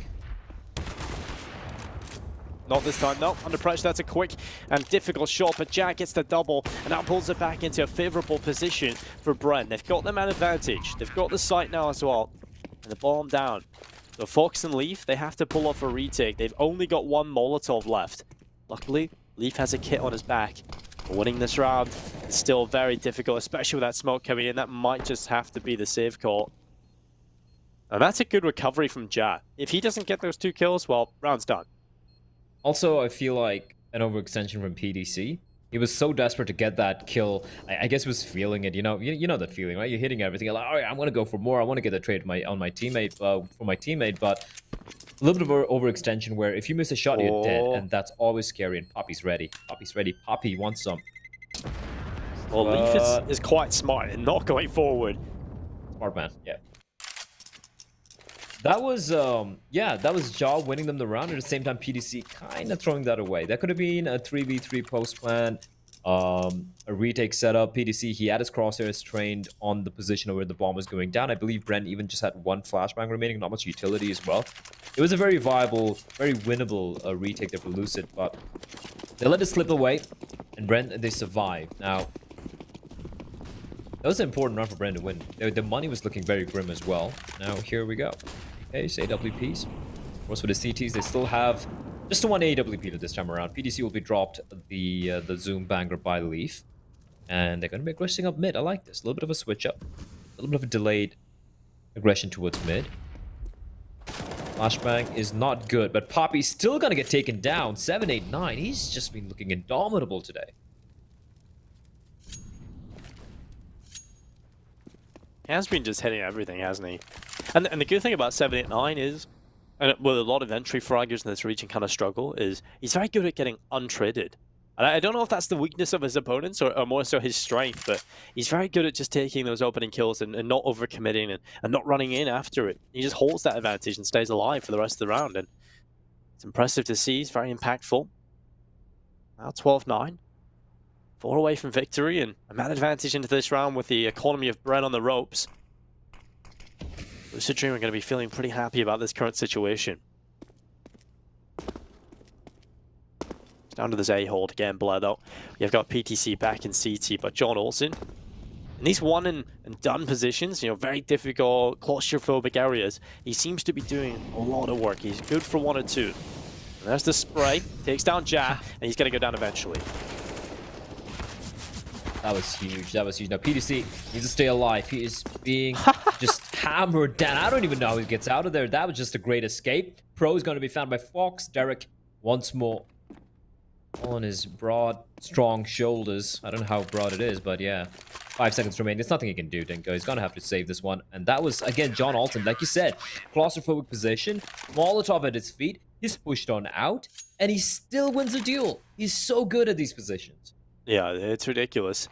Not this time, no. Under pressure, that's a quick and difficult shot, but Jack gets the double, and that pulls it back into a favorable position for Bren. They've got the man advantage. They've got the site now as well, and the bomb down. So Fox and Leaf, they have to pull off a retake. They've only got one Molotov left. Luckily, Leaf has a kit on his back. Winning this round is still very difficult, especially with that smoke coming in. That might just have to be the save call. And that's a good recovery from Ja. If he doesn't get those 2 kills, well, round's done. Also, I feel like an overextension from PDC. He was so desperate to get that kill. I guess he was feeling it, you know that feeling, right? You're hitting everything. You're like, all right, I'm gonna go for more. I want to get the trade on my teammate, for my teammate, but a little bit of overextension where if you miss a shot, you're dead, and that's always scary. And Poppy's ready. Poppy's ready. Poppy wants some. Well, Leaf is quite smart in not going forward. Smart man, yeah. That was, that was Jaw winning them the round. At the same time, PDC kind of throwing that away. That could have been a 3v3 post plan, a retake setup. PDC, he had his crosshairs trained on the position where the bomb was going down. I believe Bren even just had 1 flashbang remaining, not much utility as well. It was a very viable, very winnable retake there for Lucid, but they let it slip away, and Bren, they survived. Now, that was an important round for Bren to win. The money was looking very grim as well. Now, here we go. Okay, so AWPs. Of course, for the CTs, they still have just the 1 AWP this time around. PDC will be dropped the Zoom banger by Leaf. And they're going to be aggressing up mid. I like this. A little bit of a switch up. A little bit of a delayed aggression towards mid. Flashbang is not good, but Poppy's still going to get taken down. 789. He's just been looking indomitable today. He has been just hitting everything, hasn't he? And the good thing about 789 is, and with a lot of entry fraggers in this region kind of struggle, is he's very good at getting untraded. And I don't know if that's the weakness of his opponents or more so his strength, but he's very good at just taking those opening kills and not overcommitting and not running in after it. He just holds that advantage and stays alive for the rest of the round. And it's impressive to see. He's very impactful. Now 12-9. 4 away from victory and a man advantage into this round with the economy of Bren on the ropes. Lucid Dream are going to be feeling pretty happy about this current situation. It's down to this A-hold again, Blair, though. You've got PTC back in CT, but John Olsen, in these one and done positions, you know, very difficult, claustrophobic areas, he seems to be doing a lot of work. He's good for 1 or 2. And there's the spray, takes down Ja, and he's going to go down eventually. That was huge. That was huge. Now, PDC needs to stay alive. He is being just hammered down. I don't even know how he gets out of there. That was just a great escape. Pro is going to be found by Fox. Derek once more on his broad, strong shoulders. I don't know how broad it is, but yeah. 5 seconds remaining. There's nothing he can do, Dinko. He's going to have to save this one. And that was, again, John Alton. Like you said, claustrophobic position. Molotov at his feet. He's pushed on out. And he still wins the duel. He's so good at these positions. Yeah, it's ridiculous.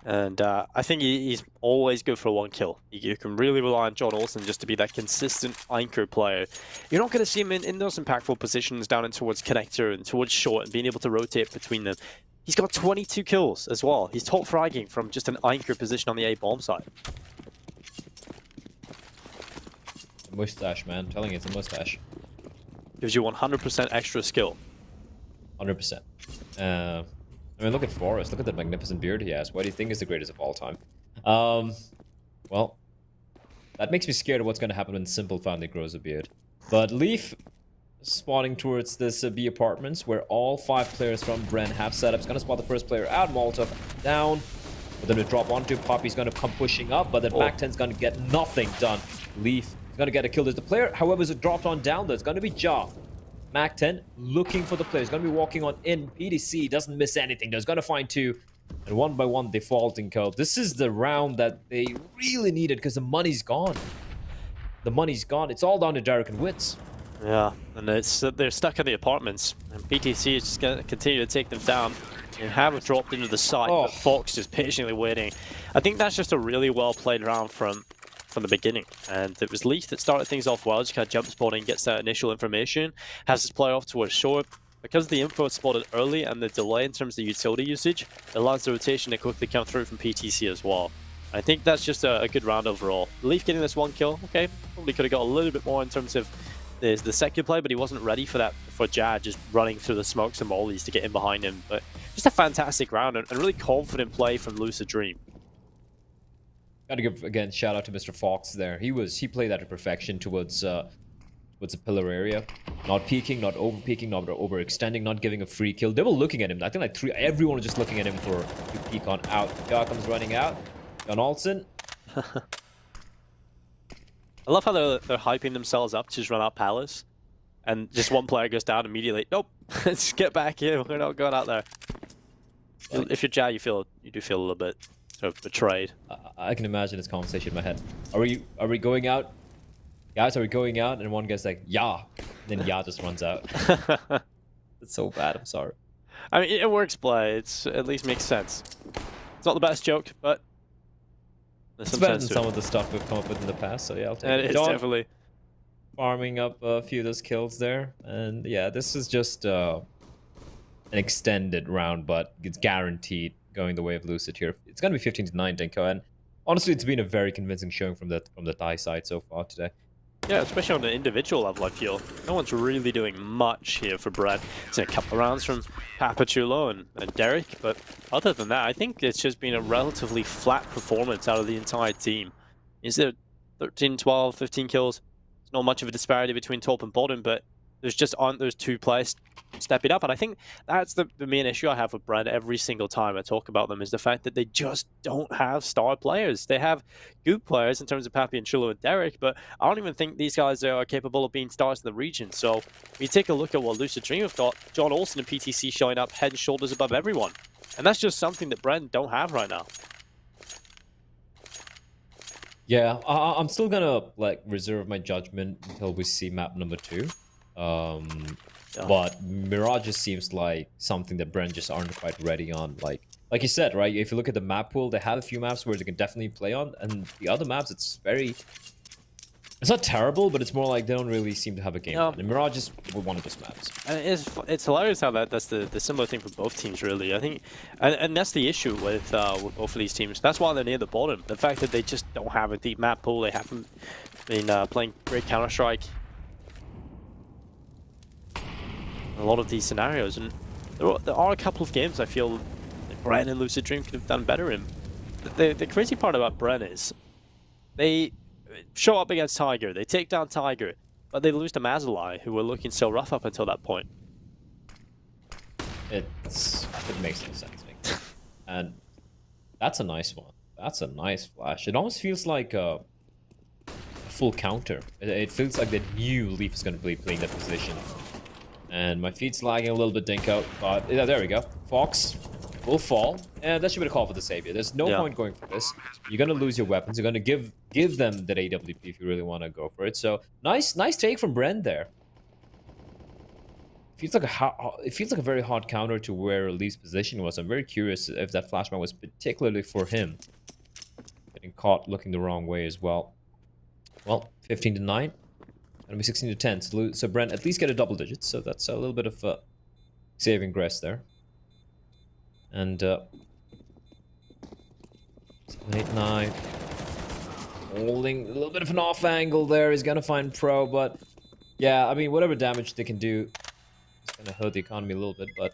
And I think he's always good for 1 kill. You can really rely on John Olsen just to be that consistent anchor player. You're not going to see him in those impactful positions down in towards connector and towards short and being able to rotate between them. He's got 22 kills as well. He's top fragging from just an anchor position on the A bomb side. Mustache, man. I'm telling you, it's a mustache. Gives you 100% extra skill. 100%. I mean, look at Forrest. Look at that magnificent beard he has. Why do you think he's the greatest of all time? Well, that makes me scared of what's going to happen when Simple finally grows a beard. But Leaf spawning towards this B apartments where all 5 players from Bren have setups. Going to spot the first player out. Molotov down. But then to drop onto Poppy's going to come pushing up. But then Mac-10's going to get nothing done. Leaf is going to get a kill. There's the player. However, is it dropped on down? There's going to be Ja. Mac-10 looking for the player. He's going to be walking on in. PDC doesn't miss anything. He's going to find 2. And 1 by 1, they fall in code. This is the round that they really needed because the money's gone. The money's gone. It's all down to Derek and Wits. Yeah, and they're stuck in the apartments. And PTC is just going to continue to take them down. And have dropped into the site, but Fox just patiently waiting. I think that's just a really well played round from the beginning, and it was Leaf that started things off well. Just kind of jump spotting, gets that initial information, has his player off towards short. Because the info is spotted early and the delay in terms of the utility usage, it allows the rotation to quickly come through from PTC as well. I think that's just a good round overall. Leaf getting this 1 kill, okay, probably could have got a little bit more in terms of the second play, but he wasn't ready for that, for Jad just running through the smokes and mollies to get in behind him. But just a fantastic round and really confident play from Lucid Dream. Gotta give, again, shout out to Mr. Fox there. He played that to perfection towards the pillar area. Not peeking, not over peeking, not overextending, not giving a free kill. They were looking at him. I think like everyone was just looking at him to peek on out. Jar comes running out. John Olsen. I love how they're hyping themselves up to just run out Palace. And just one player goes down immediately. Nope, just get back here. We're not going out there. If you're Jai, you do feel a little bit sort of betrayed. I can imagine this conversation in my head. Are we going out? Guys, are we going out? And one guy's like, yeah. And then yeah just runs out. It's so bad, I'm sorry. I mean, it works play. It's at least makes sense. It's not the best joke, but it's better than some of the stuff we've come up with in the past, so yeah, I'll take it. It is definitely. Farming up a few of those kills there. And yeah, this is just an extended round, but it's guaranteed going the way of Lucid here. It's going to be 15-9, Dinko, and honestly, it's been a very convincing showing from the Thai side so far today. Yeah, especially on the individual level, I feel. No one's really doing much here for Bren. It's a couple of rounds from Papachulo and Derek, but other than that, I think it's just been a relatively flat performance out of the entire team. Is there 13, 12, 15 kills? It's not much of a disparity between top and bottom, but there's just aren't those two players stepping up. And I think that's the main issue I have with Bren every single time I talk about them, is the fact that they just don't have star players. They have good players in terms of Pappy and Chulo and Derek, but I don't even think these guys are capable of being stars in the region. So when you take a look at what Lucid Dream have got, John Olsen and PTC showing up head and shoulders above everyone. And that's just something that Bren don't have right now. Yeah, I'm still gonna like reserve my judgment until we see map number 2. But Mirage just seems like something that Bren just aren't quite ready on. Like you said, right? If you look at the map pool, they have a few maps where they can definitely play on, and the other maps, it's not terrible, but it's more like they don't really seem to have a game plan. And Mirage is one of those maps. And it's hilarious how that's the similar thing for both teams, really. I think, and that's the issue with both of these teams. That's why they're near the bottom. The fact that they just don't have a deep map pool. They haven't been playing great Counter-Strike. A lot of these scenarios, and there are a couple of games I feel that Bren and Lucid Dream could have done better in. The crazy part about Bren is they show up against Tiger, they take down Tiger, but they lose to Mazalai, who were looking so rough up until that point. It makes no sense. And that's a nice one. That's a nice flash. It almost feels like a full counter. It feels like they knew Leaf is going to be playing that position. And my feet's lagging a little bit, Dinko, but yeah, there we go. Fox will fall, and that should be the call for the Savior. There's no point going for this. You're gonna lose your weapons. You're gonna give them that AWP if you really want to go for it. So nice take from Bren there. Feels like a very hard counter to where Lee's position was. I'm very curious if that flashback was particularly for him. Getting caught looking the wrong way as well. Well, 15-9. Gonna be 16-10. So Bren at least get a double digit. So that's a little bit of saving grace there. And 7, 8, 9. Holding a little bit of an off angle there. He's gonna find Pro, but yeah, I mean, whatever damage they can do, it's gonna hurt the economy a little bit. But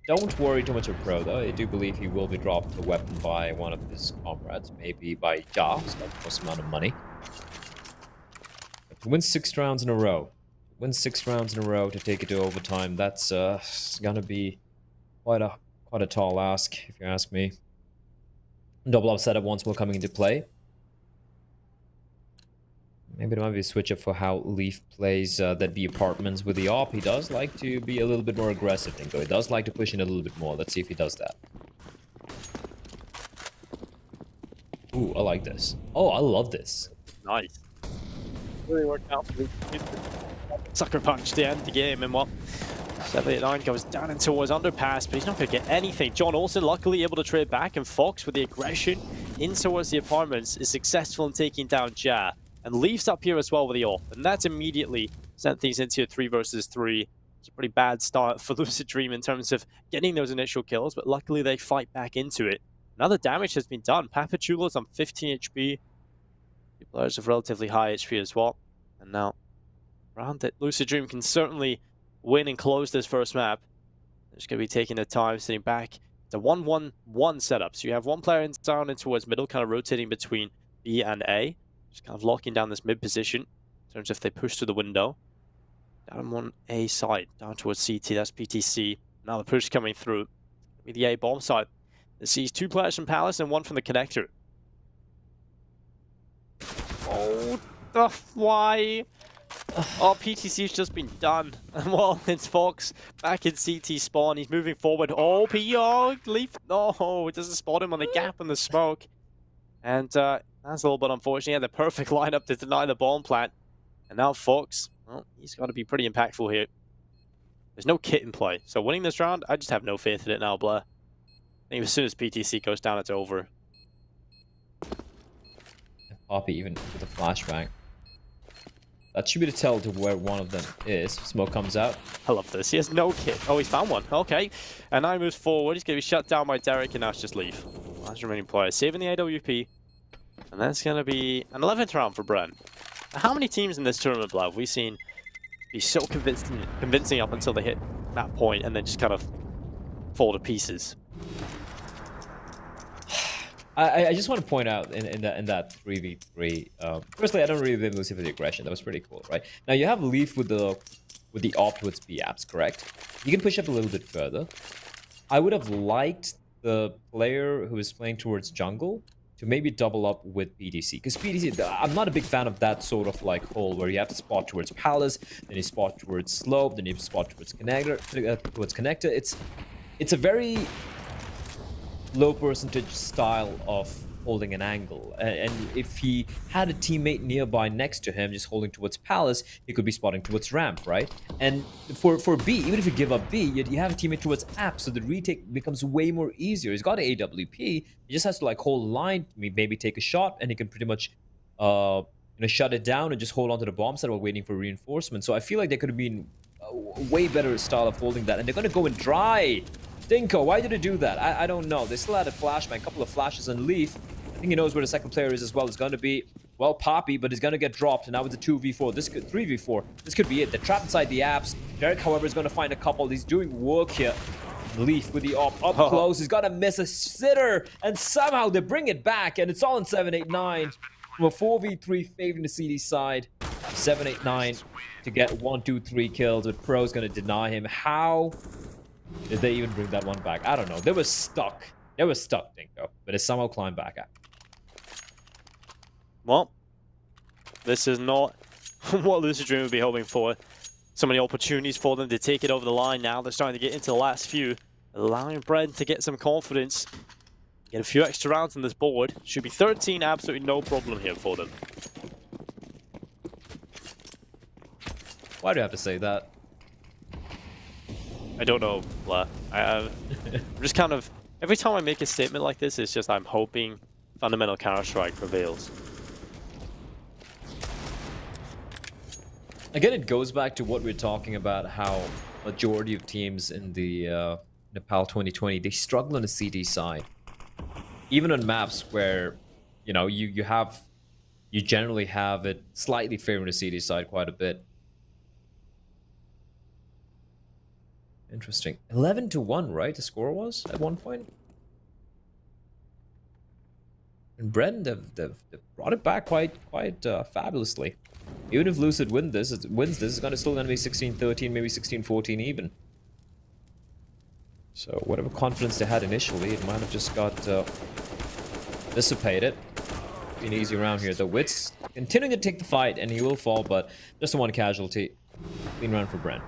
don't worry too much of Pro, though. I do believe he will be dropped the weapon by one of his comrades, maybe by Ja, who's got the most amount of money. To win 6 rounds in a row, to take it to overtime, that's gonna be quite a tall ask, if you ask me. Double up setup once more coming into play. Maybe there might be a switch up for how Leaf plays that B apartments with the AWP. He does like to be a little bit more aggressive, Dinko. He does like to push in a little bit more. Let's see if he does that. Ooh, I like this. Oh, I love this. Nice. Really worked out. Sucker punch to end the game, and what? 789 goes down into his underpass, but he's not going to get anything. John Olsen luckily able to trade back, and Fox with the aggression in towards the apartments is successful in taking down Ja. And Leaf's up here as well with the AWP, and that's immediately sent things into a 3 versus 3. It's a pretty bad start for Lucid Dream in terms of getting those initial kills, but luckily they fight back into it. Another damage has been done. Papachulo's on 15 HP. The players of relatively high HP as well. And now round that Lucid Dream can certainly win and close this first map. They're just going to be taking their time, sitting back. It's a 1-1-1 setup. So you have one player down and towards middle, kind of rotating between B and A. Just kind of locking down this mid position in terms of if they push to the window. Down on A side, down towards CT, that's PTC. Now the push coming through. With the A bomb side. It sees 2 players from Palace and 1 from the connector. Oh, why? Oh, PTC's just been done. And well, it's Fox back in CT spawn. He's moving forward. Oh, Leaf. No, it doesn't spot him on the gap in the smoke. And that's a little bit unfortunate. He had the perfect lineup to deny the bomb plant. And now Fox, well, he's got to be pretty impactful here. There's no kit in play. So winning this round, I just have no faith in it now, Blair. I think as soon as PTC goes down, it's over. Poppy even with a flashbang. That should be the tell to where one of them is. Smoke comes out. I love this. He has no kit. Oh, he's found one. Okay. And now he moves forward. He's going to be shut down by Derek, and now it's just leave. Last remaining player. Saving the AWP. And that's going to be an 11th round for Bren. How many teams in this tournament, Blav, have we seen be so convincing up until they hit that point and then just kind of fall to pieces? I just want to point out in that 3v3. Firstly, I don't really blame Lucy for the aggression. That was pretty cool, right? Now you have Leaf with the op towards B apps, correct? You can push up a little bit further. I would have liked the player who is playing towards jungle to maybe double up with PTC, because PTC, I'm not a big fan of that sort of like hole where you have to spot towards Palace, then you spot towards Slope, then you spot towards Connector. It's a very low percentage style of holding an angle, and if he had a teammate nearby next to him just holding towards Palace, he could be spotting towards ramp, right? And for B, even if you give up B, you have a teammate towards app, so the retake becomes way more easier. He's got an AWP, he just has to like hold line, maybe take a shot, and he can pretty much shut it down and just hold on to the bomb site while waiting for reinforcements. So I feel like there could have been a way better style of holding that, and they're going to go and dry. Dinko, why did he do that? I don't know. They still had a flashbang, a couple of flashes on Leaf. I think he knows where the second player is as well. It's going to be, well, Poppy, but he's going to get dropped. And now it's a 2v4. This could 3v4. This could be it. They're trapped inside the apps. Derek, however, is going to find a couple. He's doing work here. Leaf with the op up close. He's got to miss a sitter. And somehow they bring it back. And it's all in 7-8-9. From a 4v3 favoring the CD side. 7-8-9 to get 1, 2, 3 kills. But Pro's going to deny him. How did they even bring that one back? I don't know. They were stuck. They were stuck, Dinko. But it somehow climbed back up. Well, this is not what Lucid Dream would be hoping for. So many opportunities for them to take it over the line now. They're starting to get into the last few. Allowing Bren to get some confidence. Get a few extra rounds on this board. Should be 13, absolutely no problem here for them. Why do I have to say that? I don't know, Blah. I'm just kind of... Every time I make a statement like this, it's just I'm hoping fundamental Counter-Strike prevails. Again, it goes back to what we're talking about, how majority of teams in the Nepal 2020, they struggle on the CD side. Even on maps where, you know, you generally have it slightly favoring the CD side quite a bit. Interesting. 11-1, right? The score was at one point. And Bren, they've brought it back quite fabulously. Even if Lucid wins this, it's still gonna be 16-13, maybe 16-14 even. So whatever confidence they had initially, it might have just got dissipated. Be an easy round here. The Wits continuing to take the fight, and he will fall, but just the one casualty. Clean round for Bren.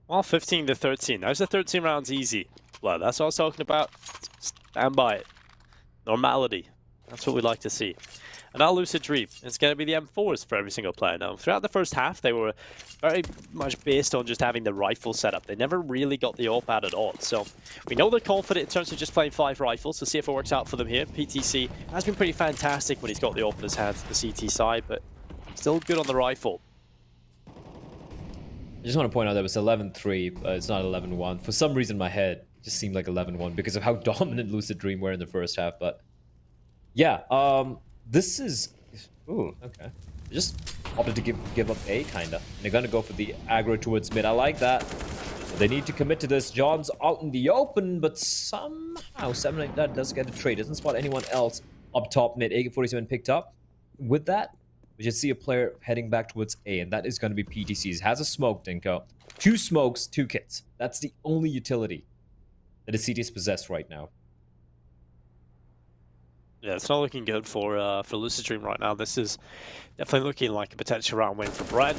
Well, 15-13. Those are 13 rounds easy. Well, that's what I was talking about. Stand by it. Normality. That's what we like to see. And now Lucid Dream. It's going to be the M4s for every single player now. Throughout the first half, they were very much based on just having the rifle setup. They never really got the AWP out at all. So we know they're confident in terms of just playing 5 rifles. So see if it works out for them here. PTC has been pretty fantastic when he's got the AWP in his hands, the CT side, but still good on the rifle. I just want to point out that it was 11-3, it's not 11-1. For some reason, in my head, it just seemed like 11-1 because of how dominant Lucid Dream were in the first half. But Yeah, this is... Ooh, okay. They just opted to give up A, kinda. They're gonna go for the aggro towards mid. I like that. They need to commit to this. John's out in the open, but somehow 7 like that does get a trade. Doesn't spot anyone else up top mid. AK-47 picked up. With that, we should see a player heading back towards A, and that is going to be PTC's. Has a smoke, Dinko. 2 smokes, 2 kits. That's the only utility that a CT's possessed right now. Yeah, it's not looking good for Lucid Dream right now. This is definitely looking like a potential round win for Bren.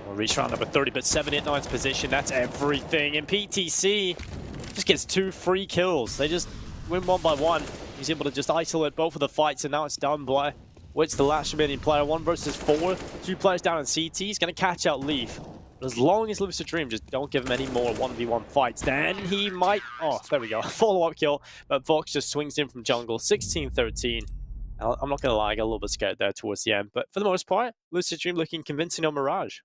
We'll reach round number 30, but 7-8-9's position, that's everything. And PTC just gets 2 free kills. They just win 1 by 1. He's able to just isolate both of the fights, and now it's done by Wit's the last remaining player. 1 versus 4. 2 players down in CT. He's going to catch out Leaf. But as long as Lucid Dream just don't give him any more 1v1 fights, then he might... Oh, there we go. Follow-up kill. But Vox just swings in from jungle. 16-13. I'm not going to lie, I got a little bit scared there towards the end. But for the most part, Lucid Dream looking convincing on Mirage.